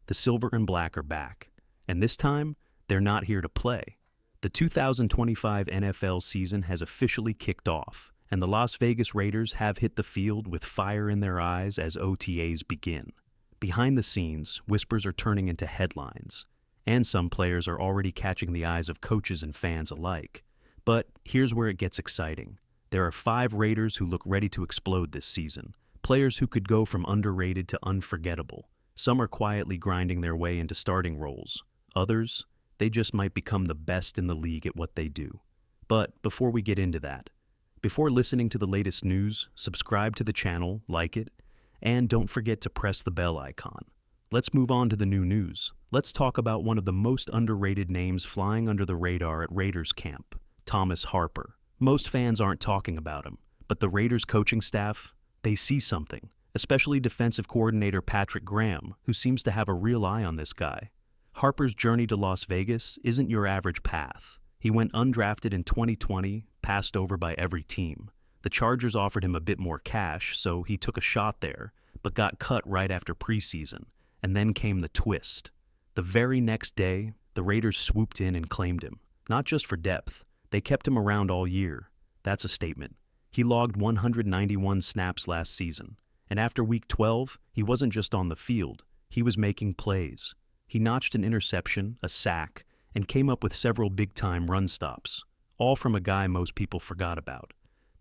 the Silver and Black are back, and this time, they're not here to play. The 2025 NFL season has officially kicked off, and the Las Vegas Raiders have hit the field with fire in their eyes as OTAs begin. Behind the scenes, whispers are turning into headlines, and some players are already catching the eyes of coaches and fans alike. But here's where it gets exciting. There are 5 Raiders who look ready to explode this season, players who could go from underrated to unforgettable. Some are quietly grinding their way into starting roles. Others, they just might become the best in the league at what they do. But before we get into that, before listening to the latest news, subscribe to the channel, like it, and don't forget to press the bell icon. Let's move on to the new news. Let's talk about one of the most underrated names flying under the radar at Raiders camp, Thomas Harper. Most fans aren't talking about him, but the Raiders coaching staff, they see something, especially defensive coordinator Patrick Graham, who seems to have a real eye on this guy. Harper's journey to Las Vegas isn't your average path. He went undrafted in 2020, passed over by every team. The Chargers offered him a bit more cash, so he took a shot there, but got cut right after preseason, and then came the twist. The very next day, the Raiders swooped in and claimed him, not just for depth. They kept him around all year. That's a statement. He logged 191 snaps last season, and after Week 12, he wasn't just on the field, he was making plays. He notched an interception, a sack, and came up with several big-time run stops, all from a guy most people forgot about.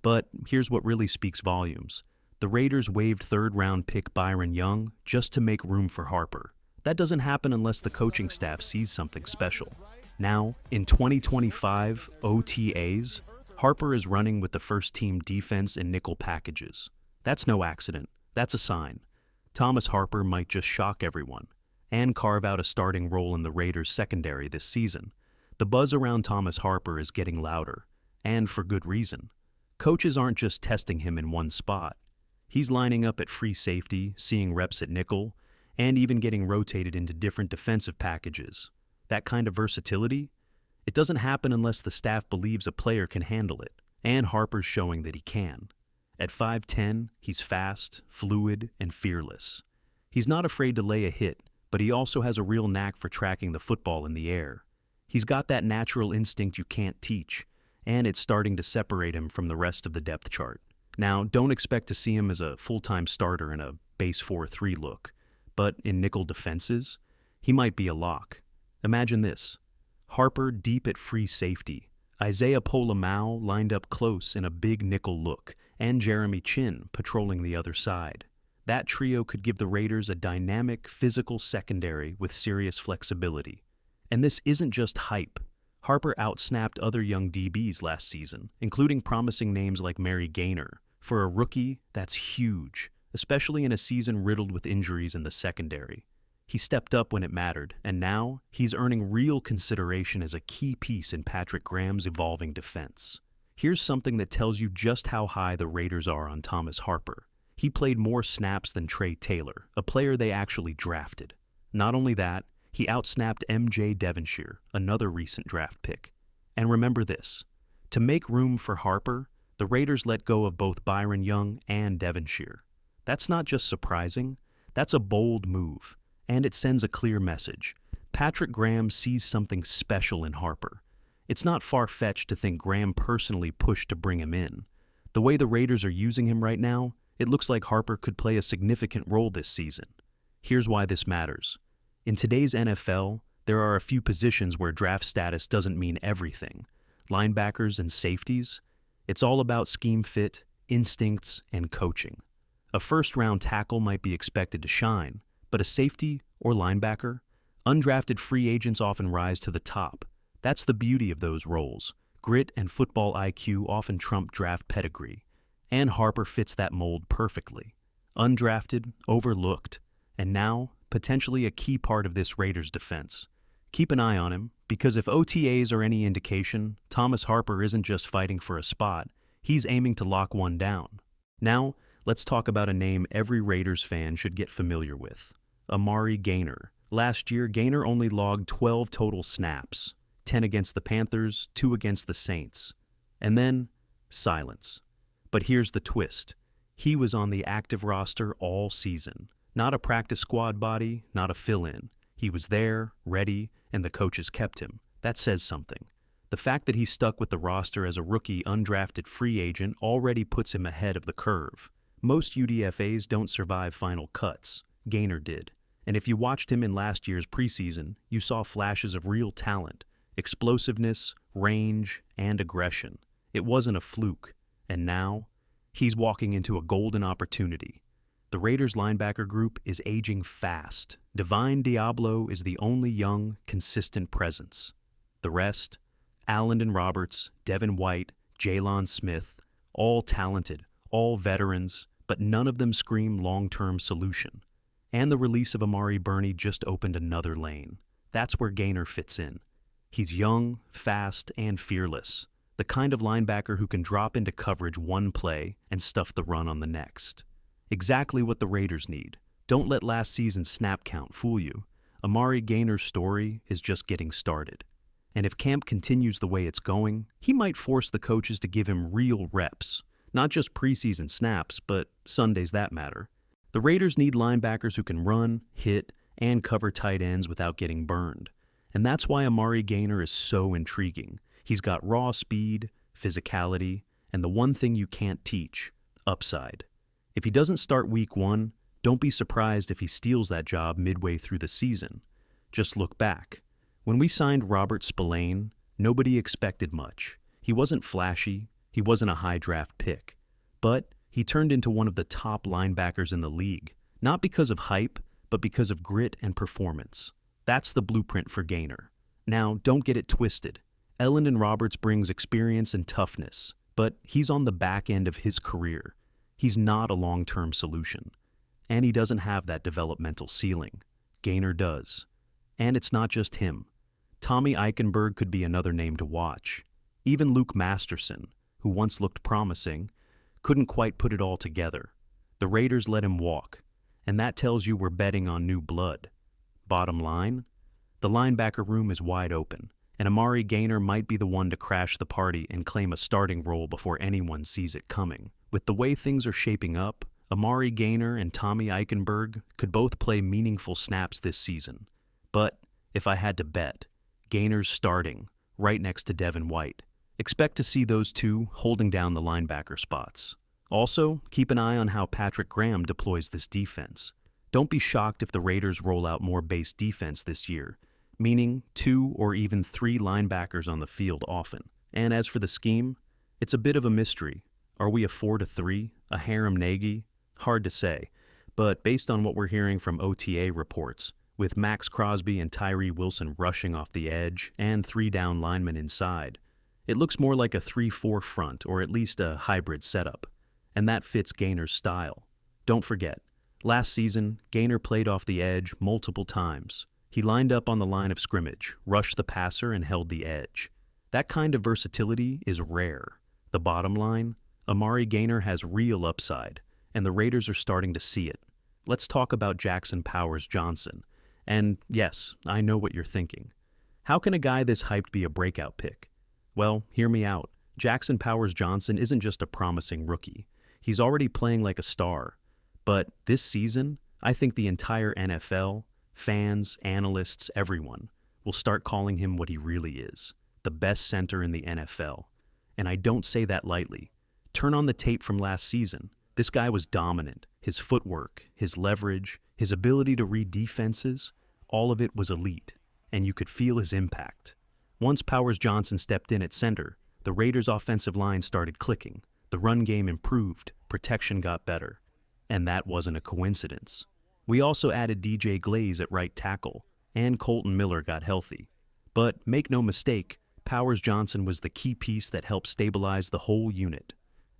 But here's what really speaks volumes. The Raiders waived third-round pick Byron Young just to make room for Harper. That doesn't happen unless the coaching staff sees something special. Now, in 2025 OTAs, Harper is running with the first-team defense in nickel packages. That's no accident. That's a sign. Thomas Harper might just shock everyone and carve out a starting role in the Raiders' secondary this season. The buzz around Thomas Harper is getting louder, and for good reason. Coaches aren't just testing him in one spot. He's lining up at free safety, seeing reps at nickel, and even getting rotated into different defensive packages. That kind of versatility? It doesn't happen unless the staff believes a player can handle it, and Harper's showing that he can. At 5'10", he's fast, fluid, and fearless. He's not afraid to lay a hit, but he also has a real knack for tracking the football in the air. He's got that natural instinct you can't teach, and it's starting to separate him from the rest of the depth chart. Now, don't expect to see him as a full-time starter in a base 4-3 look, but in nickel defenses, he might be a lock. Imagine this. Harper deep at free safety, Isaiah Pola-Mao lined up close in a big nickel look, and Jeremy Chin patrolling the other side. That trio could give the Raiders a dynamic, physical secondary with serious flexibility. And this isn't just hype. Harper outsnapped other young DBs last season, including promising names like Amari Gainer. For a rookie, that's huge, especially in a season riddled with injuries in the secondary. He stepped up when it mattered, and now he's earning real consideration as a key piece in Patrick Graham's evolving defense. Here's something that tells you just how high the Raiders are on Thomas Harper. He played more snaps than Trey Taylor, a player they actually drafted. Not only that, he outsnapped MJ Devonshire, another recent draft pick. And remember this, to make room for Harper, the Raiders let go of both Byron Young and Devonshire. That's not just surprising, that's a bold move, and it sends a clear message. Patrick Graham sees something special in Harper. It's not far-fetched to think Graham personally pushed to bring him in. The way the Raiders are using him right now, it looks like Harper could play a significant role this season. Here's why this matters. In today's NFL, there are a few positions where draft status doesn't mean everything. Linebackers and safeties, it's all about scheme fit, instincts, and coaching. A first-round tackle might be expected to shine, but a safety or linebacker, undrafted free agents often rise to the top. That's the beauty of those roles. Grit and football IQ often trump draft pedigree, and Harper fits that mold perfectly. Undrafted, overlooked, and now potentially a key part of this Raiders defense. Keep an eye on him, because if OTAs are any indication, Thomas Harper isn't just fighting for a spot, he's aiming to lock one down. Now, let's talk about a name every Raiders fan should get familiar with. Amari Gainer. Last year, Gainer only logged 12 total snaps, 10 against the Panthers, 2 against the Saints. And then, silence. But here's the twist. He was on the active roster all season. Not a practice squad body, not a fill-in. He was there, ready, and the coaches kept him. That says something. The fact that he stuck with the roster as a rookie undrafted free agent already puts him ahead of the curve. Most UDFAs don't survive final cuts. Gainer did. And if you watched him in last year's preseason, you saw flashes of real talent, explosiveness, range, and aggression. It wasn't a fluke. And now, he's walking into a golden opportunity. The Raiders linebacker group is aging fast. Divine Diablo is the only young, consistent presence. The rest, Allen and Roberts, Devin White, Jaylon Smith, all talented, all veterans, but none of them scream long-term solution. And the release of Amari Gainer just opened another lane. That's where Gainer fits in. He's young, fast, and fearless. The kind of linebacker who can drop into coverage one play and stuff the run on the next. Exactly what the Raiders need. Don't let last season's snap count fool you. Amari Gainer's story is just getting started. And if camp continues the way it's going, he might force the coaches to give him real reps. Not just preseason snaps, but Sundays that matter. The Raiders need linebackers who can run, hit, and cover tight ends without getting burned. And that's why Amari Gainer is so intriguing. He's got raw speed, physicality, and the one thing you can't teach, upside. If he doesn't start week 1, don't be surprised if he steals that job midway through the season. Just look back. When we signed Robert Spillane, nobody expected much. He wasn't flashy, he wasn't a high draft pick. But he turned into one of the top linebackers in the league, not because of hype, but because of grit and performance. That's the blueprint for Gainer. Now, don't get it twisted. Ellen Roberts brings experience and toughness, but he's on the back end of his career. He's not a long-term solution. And he doesn't have that developmental ceiling. Gainer does. And it's not just him. Tommy Eichenberg could be another name to watch. Even Luke Masterson, who once looked promising, couldn't quite put it all together. The Raiders let him walk, and that tells you we're betting on new blood. Bottom line, the linebacker room is wide open, and Amari Gainer might be the one to crash the party and claim a starting role before anyone sees it coming. With the way things are shaping up, Amari Gainer and Tommy Eichenberg could both play meaningful snaps this season. But if I had to bet, Gainer's starting, right next to Devin White. Expect to see those two holding down the linebacker spots. Also, keep an eye on how Patrick Graham deploys this defense. Don't be shocked if the Raiders roll out more base defense this year, meaning 2 or even 3 linebackers on the field often. And as for the scheme, it's a bit of a mystery. Are we a 4-3, a harem-nagi? Hard to say, but based on what we're hearing from OTA reports, with Max Crosby and Tyree Wilson rushing off the edge and 3 down linemen inside, it looks more like a 3-4 front, or at least a hybrid setup. And that fits Gainer's style. Don't forget, last season, Gainer played off the edge multiple times. He lined up on the line of scrimmage, rushed the passer, and held the edge. That kind of versatility is rare. The bottom line, Amari Gainer has real upside, and the Raiders are starting to see it. Let's talk about Jackson Powers-Johnson. And yes, I know what you're thinking. How can a guy this hyped be a breakout pick? Well, hear me out. Jackson Powers-Johnson isn't just a promising rookie. He's already playing like a star. But this season, I think the entire NFL, fans, analysts, everyone, will start calling him what he really is, the best center in the NFL. And I don't say that lightly. Turn on the tape from last season. This guy was dominant. His footwork, his leverage, his ability to read defenses, all of it was elite, and you could feel his impact. Once Powers-Johnson stepped in at center, the Raiders' offensive line started clicking. The run game improved, protection got better. And that wasn't a coincidence. We also added DJ Glaze at right tackle, and Colton Miller got healthy. But make no mistake, Powers-Johnson was the key piece that helped stabilize the whole unit.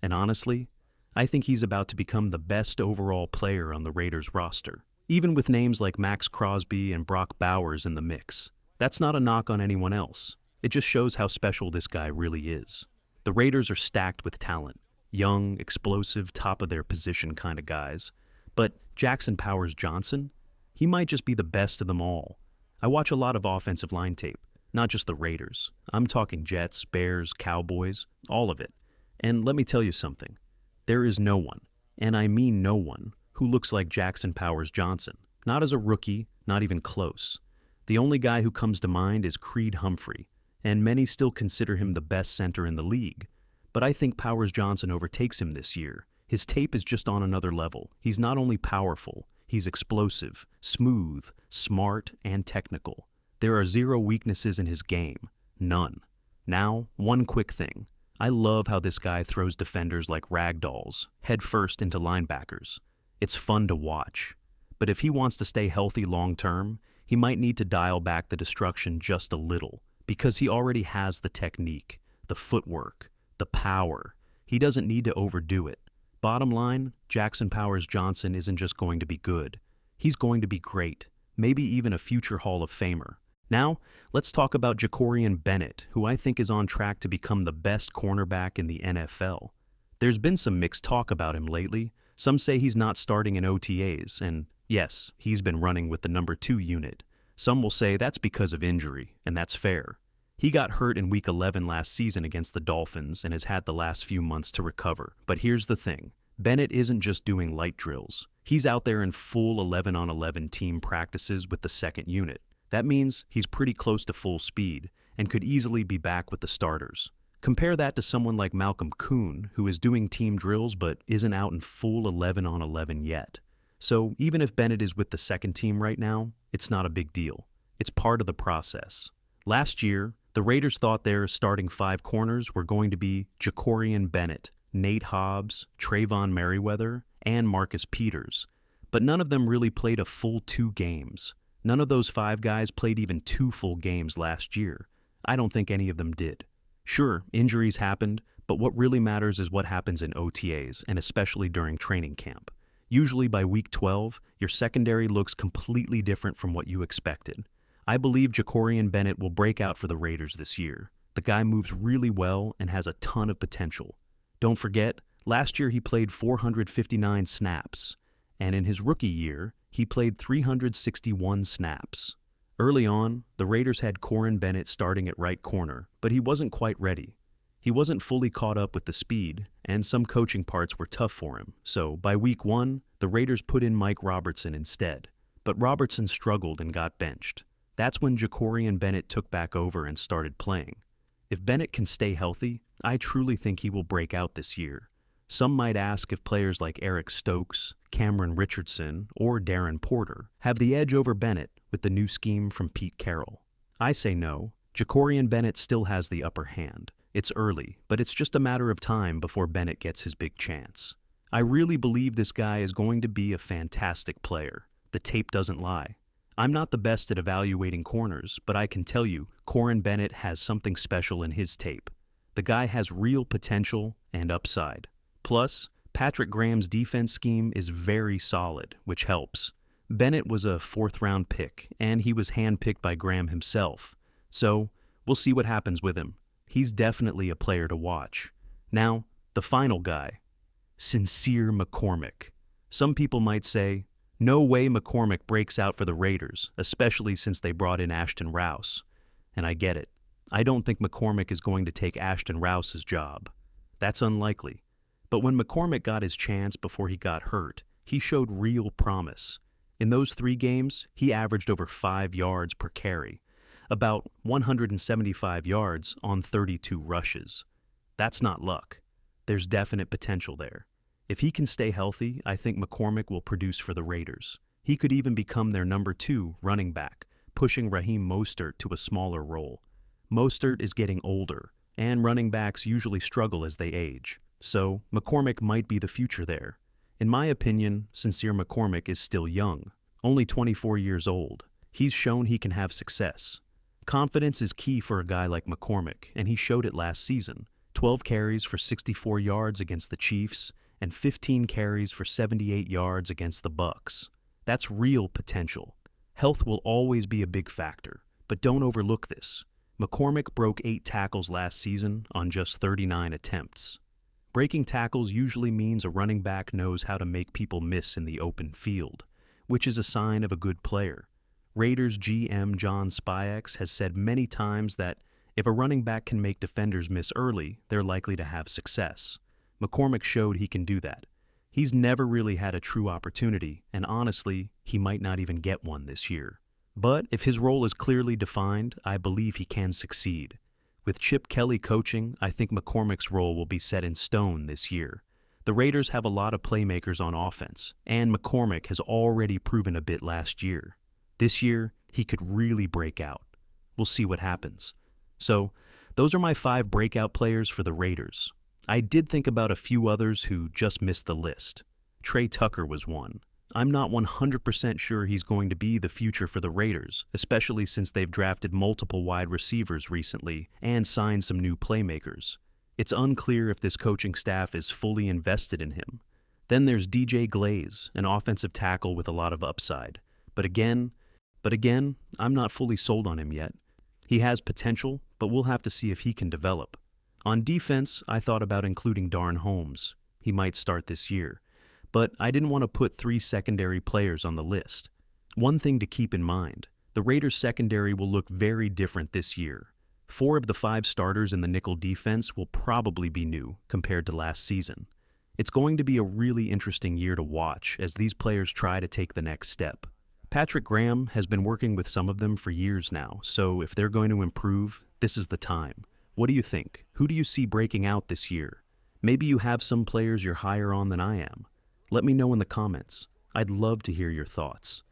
And honestly, I think he's about to become the best overall player on the Raiders roster, even with names like Max Crosby and Brock Bowers in the mix. That's not a knock on anyone else. It just shows how special this guy really is. The Raiders are stacked with talent, young, explosive, top-of-their-position kind of guys. But Jackson Powers-Johnson, he might just be the best of them all. I watch a lot of offensive line tape, not just the Raiders. I'm talking Jets, Bears, Cowboys, all of it. And let me tell you something. There is no one, and I mean no one, who looks like Jackson Powers Johnson. Not as a rookie, not even close. The only guy who comes to mind is Creed Humphrey, and many still consider him the best center in the league. But I think Powers Johnson overtakes him this year. His tape is just on another level. He's not only powerful, he's explosive, smooth, smart, and technical. There are zero weaknesses in his game. None. Now, one quick thing. I love how this guy throws defenders like ragdolls, head first into linebackers. It's fun to watch. But if he wants to stay healthy long-term, he might need to dial back the destruction just a little, because he already has the technique, the footwork, the power. He doesn't need to overdo it. Bottom line, Jackson Powers Johnson isn't just going to be good. He's going to be great, maybe even a future Hall of Famer. Now, let's talk about Jakorian Bennett, who I think is on track to become the best cornerback in the NFL. There's been some mixed talk about him lately. Some say he's not starting in OTAs, and yes, he's been running with the number 2 unit. Some will say that's because of injury, and that's fair. He got hurt in Week 11 last season against the Dolphins and has had the last few months to recover. But here's the thing. Bennett isn't just doing light drills. He's out there in full 11-on-11 team practices with the 2nd unit. That means he's pretty close to full speed and could easily be back with the starters. Compare that to someone like Malcolm Kuhn, who is doing team drills but isn't out in full 11-on-11 yet. So even if Bennett is with the 2nd team right now, it's not a big deal. It's part of the process. Last year, the Raiders thought their starting 5 corners were going to be Jakorian Bennett, Nate Hobbs, Trayvon Merriweather, and Marcus Peters. But none of them really played a full 2 games. None of those 5 guys played even 2 full games last year. I don't think any of them did. Sure, injuries happened, but what really matters is what happens in OTAs, and especially during training camp. Usually by week 12, your secondary looks completely different from what you expected. I believe Jakorian Bennett will break out for the Raiders this year. The guy moves really well and has a ton of potential. Don't forget, last year he played 459 snaps, and in his rookie year, he played 361 snaps. Early on, the Raiders had Jakorian Bennett starting at right corner, but he wasn't quite ready. He wasn't fully caught up with the speed, and some coaching parts were tough for him. So, by week 1, the Raiders put in Mike Robertson instead. But Robertson struggled and got benched. That's when Jakorian Bennett took back over and started playing. If Bennett can stay healthy, I truly think he will break out this year. Some might ask if players like Eric Stokes, Cameron Richardson, or Darren Porter have the edge over Bennett with the new scheme from Pete Carroll. I say no. Jakorian Bennett still has the upper hand. It's early, but it's just a matter of time before Bennett gets his big chance. I really believe this guy is going to be a fantastic player. The tape doesn't lie. I'm not the best at evaluating corners, but I can tell you, Jakorian Bennett has something special in his tape. The guy has real potential and upside. Plus, Patrick Graham's defense scheme is very solid, which helps. Bennett was a 4th-round pick, and he was handpicked by Graham himself. So, we'll see what happens with him. He's definitely a player to watch. Now, the final guy. Sincere McCormick. Some people might say, no way McCormick breaks out for the Raiders, especially since they brought in Ashton Rouse. And I get it. I don't think McCormick is going to take Ashton Rouse's job. That's unlikely. But when McCormick got his chance before he got hurt, he showed real promise. In those 3 games, he averaged over 5 yards per carry, about 175 yards on 32 rushes. That's not luck. There's definite potential there. If he can stay healthy, I think McCormick will produce for the Raiders. He could even become their number 2 running back, pushing Raheem Mostert to a smaller role. Mostert is getting older, and running backs usually struggle as they age. So, McCormick might be the future there. In my opinion, Sincere McCormick is still young, only 24 years old. He's shown he can have success. Confidence is key for a guy like McCormick, and he showed it last season. 12 carries for 64 yards against the Chiefs, and 15 carries for 78 yards against the Bucs. That's real potential. Health will always be a big factor, but don't overlook this. McCormick broke 8 tackles last season on just 39 attempts. Breaking tackles usually means a running back knows how to make people miss in the open field, which is a sign of a good player. Raiders GM John Spyax has said many times that if a running back can make defenders miss early, they're likely to have success. McCormick showed he can do that. He's never really had a true opportunity, and honestly, he might not even get one this year. But if his role is clearly defined, I believe he can succeed. With Chip Kelly coaching, I think McCormick's role will be set in stone this year. The Raiders have a lot of playmakers on offense, and McCormick has already proven a bit last year. This year, he could really break out. We'll see what happens. So, those are my 5 breakout players for the Raiders. I did think about a few others who just missed the list. Trey Tucker was one. I'm not 100% sure he's going to be the future for the Raiders, especially since they've drafted multiple wide receivers recently and signed some new playmakers. It's unclear if this coaching staff is fully invested in him. Then there's DJ Glaze, an offensive tackle with a lot of upside. But again, I'm not fully sold on him yet. He has potential, but we'll have to see if he can develop. On defense, I thought about including Darn Holmes. He might start this year. But I didn't want to put 3 secondary players on the list. One thing to keep in mind, the Raiders' secondary will look very different this year. 4 of the 5 starters in the nickel defense will probably be new compared to last season. It's going to be a really interesting year to watch as these players try to take the next step. Patrick Graham has been working with some of them for years now, so if they're going to improve, this is the time. What do you think? Who do you see breaking out this year? Maybe you have some players you're higher on than I am. Let me know in the comments. I'd love to hear your thoughts.